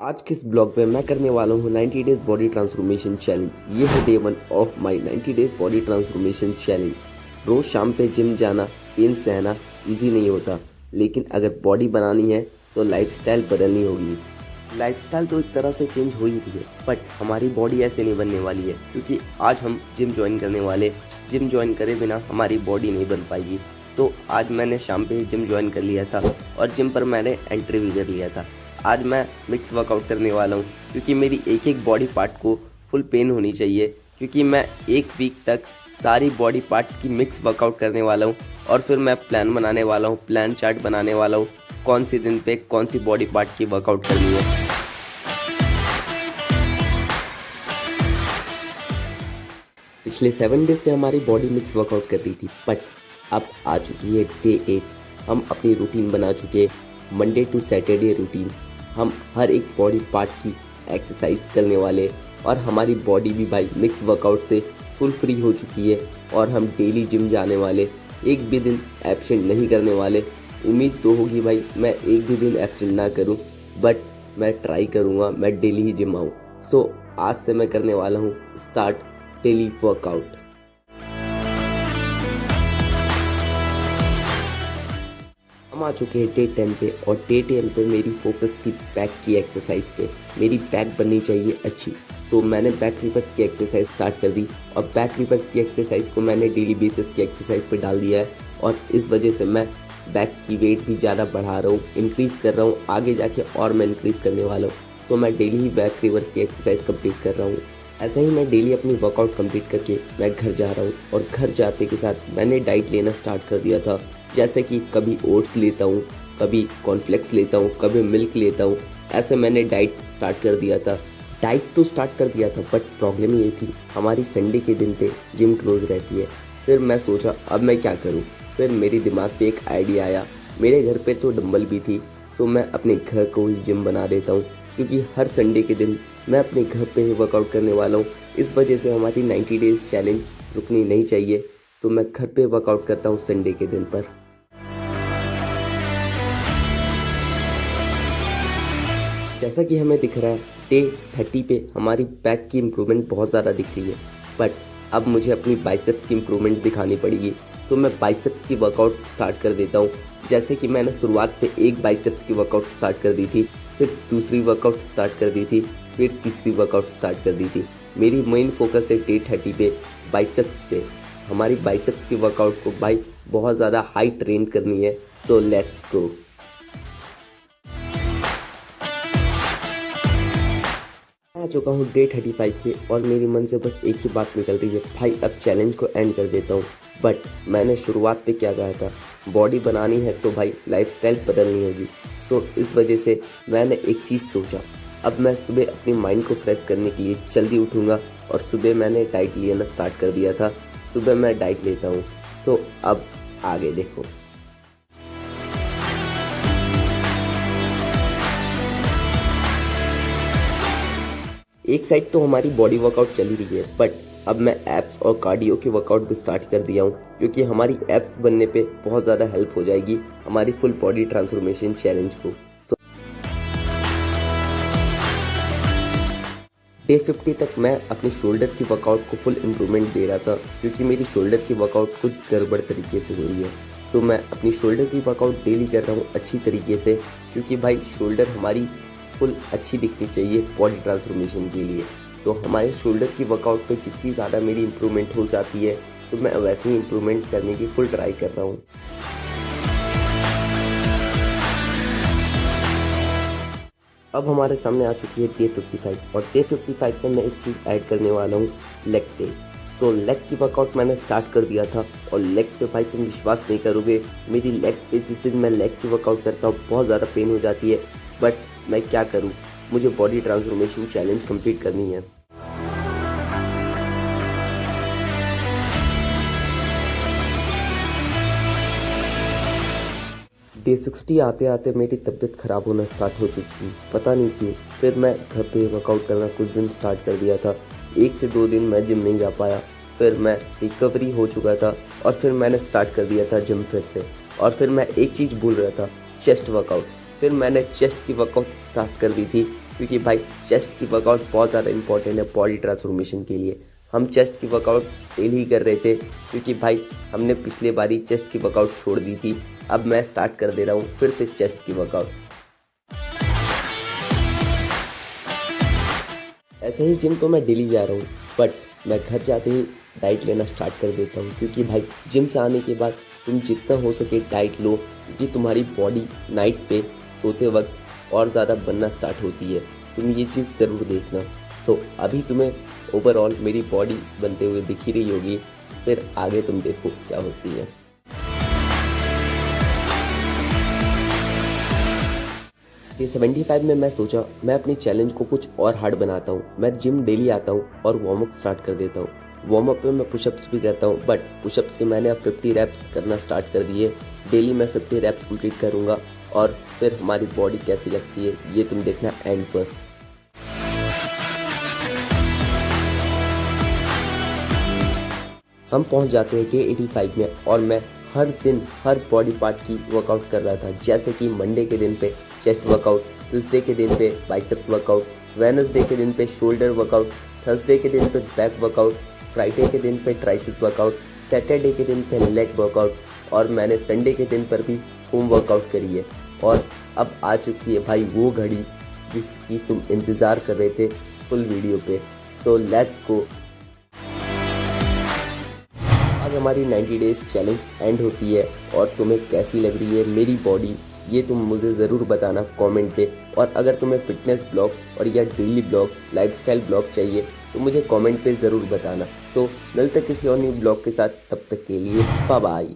आज के इस ब्लॉग में मैं करने वाला हूँ 90 डेज बॉडी ट्रांसफॉर्मेशन चैलेंज। ये है day 1 of my 90 days body transformation challenge. रोज शाम पे जिम जाना, पेन सहना इजी नहीं होता, लेकिन अगर बॉडी बनानी है तो लाइफस्टाइल बदलनी होगी। लाइफस्टाइल तो एक तरह से चेंज हो ही रही है, बट हमारी बॉडी ऐसे नहीं बनने वाली है, क्योंकि आज हम जिम ज्वाइन करने वाले। जिम ज्वाइन करे बिना हमारी बॉडी नहीं बन पाएगी। तो आज मैंने शाम पे जिम ज्वाइन कर लिया था और जिम पर मैंने एंट्री भी कर लिया था। आज मैं मिक्स वर्कआउट करने वाला हूँ, क्योंकि मेरी एक एक बॉडी पार्ट को फुल पेन होनी चाहिए, क्योंकि मैं एक वीक तक सारी बॉडी पार्ट की मिक्स वर्कआउट करने वाला हूँ। और फिर मैं प्लान बनाने वाला हूँ, प्लान चार्ट बनाने वाला हूँ, कौन सी दिन पे कौन सी बॉडी पार्ट की वर्कआउट करनी है। पिछले 7 डेज से हमारी बॉडी मिक्स वर्कआउट कर रही थी, बट अब आ चुकी है डे 8। हम अपनी रूटीन बना चुके हैं, मंडे टू सैटरडे रूटीन। हम हर एक बॉडी पार्ट की एक्सरसाइज करने वाले, और हमारी बॉडी भी भाई मिक्स वर्कआउट से फुल फ्री हो चुकी है। और हम डेली जिम जाने वाले, एक भी दिन एब्सेंट नहीं करने वाले। उम्मीद तो होगी भाई मैं एक भी दिन एब्सेंट ना करूं, बट मैं ट्राई करूंगा मैं डेली ही जिम आऊँ। सो आज से मैं करने वाला हूँ स्टार्ट डेली वर्कआउट। हम आ चुके हैं डे 10 पे, और डे 10 पे मेरी फोकस थी बैक की एक्सरसाइज पे। मेरी बैक बननी चाहिए अच्छी। सो मैंने बैक रिवर्स की एक्सरसाइज स्टार्ट कर दी, और बैक रिवर्स की एक्सरसाइज को मैंने डेली बेसिस की एक्सरसाइज पे डाल दिया है। और इस वजह से मैं बैक की वेट भी ज़्यादा बढ़ा रहा हूँ, इंक्रीज़ कर रहा हूँ। आगे जाके और मैं इंक्रीज़ करने वाला हूँ। सो मैं डेली ही बैक रिवर्स की एक्सरसाइज कंप्लीट कर रहा हूँ। ऐसा ही मैं डेली अपनी वर्कआउट कंप्लीट करके मैं घर जा रहा हूँ, और घर जाते के साथ मैंने डाइट लेना स्टार्ट कर दिया था। जैसे कि कभी ओट्स लेता हूँ, कभी कॉर्नफ्लेक्स लेता हूँ, कभी मिल्क लेता हूँ। ऐसे मैंने डाइट स्टार्ट कर दिया था। डाइट तो स्टार्ट कर दिया था, बट प्रॉब्लम ये थी हमारी संडे के दिन पे जिम क्लोज रहती है। फिर मैं सोचा अब मैं क्या करूँ। फिर मेरे दिमाग पे एक आइडिया आया। मेरे घर पे तो डंबल भी थी, सो मैं अपने घर को ही जिम बना देता हूँ, क्योंकि हर संडे के दिन मैं अपने घर पे ही वर्कआउट करने वाला हूँ। इस वजह से हमारी 90 डेज चैलेंज रुकनी नहीं चाहिए। तो मैं घर पे वर्कआउट करता हूँ संडे के दिन पर। जैसा कि हमें दिख रहा है, डे 30 पे हमारी बैक की इम्प्रूवमेंट बहुत ज़्यादा दिख रही है, बट अब मुझे अपनी बाइसेप्स की इम्प्रूवमेंट दिखानी पड़ेगी। तो मैं बाइसेप्स की वर्कआउट स्टार्ट कर देता हूँ। जैसे कि मैंने शुरुआत पे एक बाइसेप्स की वर्कआउट स्टार्ट कर दी थी, फिर दूसरी वर्कआउट स्टार्ट कर दी थी, फिर तीसरी वर्कआउट स्टार्ट कर दी थी। मेरी मेन फोकस है डे 30 पे बाइसेप्स पे। हमारी बाइसेप्स की वर्कआउट को भाई बहुत ज़्यादा हाई ट्रेन करनी है। So let's go. आ चुका हूँ डे 35 पे, और मेरे मन से बस एक ही बात निकल रही है, भाई अब चैलेंज को एंड कर देता हूँ। बट मैंने शुरुआत पे क्या कहा था, बॉडी बनानी है तो भाई लाइफस्टाइल बदलनी होगी। सो इस वजह से मैंने एक चीज़ सोचा, अब मैं सुबह अपनी माइंड को फ्रेश करने के लिए जल्दी उठूँगा। और सुबह मैंने डाइट लेना स्टार्ट कर दिया था। सुबह मैं डाइट लेता हूँ। सो अब आगे देखो। एक साइड तो हमारी बॉडी वर्कआउट चली रही है, बट अब मैं एब्स और कार्डियो की वर्कआउट भी स्टार्ट कर दिया हूँ, क्योंकि हमारी एब्स बनने पे बहुत ज़्यादा हेल्प हो जाएगी हमारी फुल बॉडी ट्रांसफॉर्मेशन चैलेंज को। सो डे 50 तक मैं अपनी शोल्डर की वर्कआउट को फुल इम्प्रूवमेंट दे रहा था, क्योंकि मेरी शोल्डर की वर्कआउट कुछ गड़बड़ तरीके से हो रही है। सो मैं अपनी शोल्डर की वर्कआउट डेली कर रहा हूँ अच्छी तरीके से, क्योंकि भाई शोल्डर हमारी फुल अच्छी दिखनी चाहिए बॉडी ट्रांसफॉर्मेशन के लिए। तो हमारे शोल्डर की वर्कआउट पे जितनी ज़्यादा मेरी इंप्रूवमेंट हो जाती है, तो मैं वैसे ही इंप्रूवमेंट करने की फुल ट्राई कर रहा हूँ। अब हमारे सामने आ चुकी है डे 55, और डे 55 में मैं एक चीज़ ऐड करने वाला हूँ, लेग डे। सो लेग की वर्कआउट मैंने स्टार्ट कर दिया था, और लेग पे भाई तुम विश्वास नहीं करोगे, मेरी लेग पे जिस दिन मैं लेग की वर्कआउट करता हूँ बहुत ज़्यादा पेन हो जाती है। बट मैं क्या करूं, मुझे बॉडी ट्रांसफॉर्मेशन चैलेंज कंप्लीट करनी है। डे 60 आते आते मेरी तबीयत ख़राब होना स्टार्ट हो चुकी थी, पता नहीं क्यों। फिर मैं घर पे वर्कआउट करना कुछ दिन स्टार्ट कर दिया था। 1 से 2 दिन मैं जिम नहीं जा पाया, फिर मैं रिकवरी हो चुका था, और फिर मैंने स्टार्ट कर दिया था जिम फिर से। और फिर मैं एक चीज़ भूल रहा था, चेस्ट वर्कआउट। फिर मैंने चेस्ट की वर्कआउट स्टार्ट कर दी थी, क्योंकि भाई चेस्ट की वर्कआउट बहुत ज़्यादा इंपॉर्टेंट है बॉडी ट्रांसफॉर्मेशन के लिए। हम चेस्ट की वर्कआउट डेली ही कर रहे थे क्योंकि भाई हमने पिछले बार ही चेस्ट की वर्कआउट छोड़ दी थी। अब मैं स्टार्ट कर दे रहा हूँ फिर से चेस्ट की वर्कआउट। ऐसे ही जिम तो मैं डेली जा रहा हूँ, बट मैं घर जाते ही डाइट लेना स्टार्ट कर देता हूँ क्योंकि भाई जिम से आने के बाद तुम जितना हो सके डाइट लो, क्योंकि तुम्हारी बॉडी नाइट पे सोते वक्त और ज़्यादा बनना स्टार्ट होती है। तुम ये चीज़ ज़रूर देखना। सो अभी तुम्हें ओवरऑल मेरी बॉडी बनते हुए दिख ही रही होगी, फिर आगे तुम देखो क्या होती है। डे 75 में मैं सोचा मैं अपने चैलेंज को कुछ और हार्ड बनाता हूँ। मैं जिम डेली आता हूँ और वार्म अप स्टार्ट कर देता हूँ। वार्म अप में मैं पुशअप्स भी करता हूँ, बट पुशअप्स के मैंने अब 50 रैप्स करना स्टार्ट कर दिए। डेली मैं 50 रैप्स कंप्लीट करूँगा और फिर हमारी बॉडी कैसी लगती है ये तुम देखना एंड पर। हम पहुंच जाते हैं डे 85 में और मैं हर दिन हर बॉडी पार्ट की वर्कआउट कर रहा था, जैसे कि मंडे के दिन पे चेस्ट वर्कआउट, ट्यूसडे के दिन पे बाइसेप्स वर्कआउट, वेडनेसडे के दिन पे शोल्डर वर्कआउट, थर्सडे के दिन पे बैक वर्कआउट, फ्राइडे के दिन पे ट्राइसेप्स वर्कआउट, सैटरडे के दिन पे लेग वर्कआउट और मैंने संडे के दिन पर भी होम वर्कआउट करी है। और अब आ चुकी है भाई वो घड़ी जिसकी तुम इंतज़ार कर रहे थे फुल वीडियो पे। So let's go. आज हमारी 90 डेज चैलेंज एंड होती है और तुम्हें कैसी लग रही है मेरी बॉडी ये तुम मुझे ज़रूर बताना कमेंट पे। और अगर तुम्हें फिटनेस ब्लॉग और या डेली ब्लॉग लाइफस्टाइल ब्लॉग चाहिए तो मुझे कमेंट पे ज़रूर बताना। सो मिलते किसी और न्यू ब्लॉग के साथ, तब तक के लिए बाय बाय।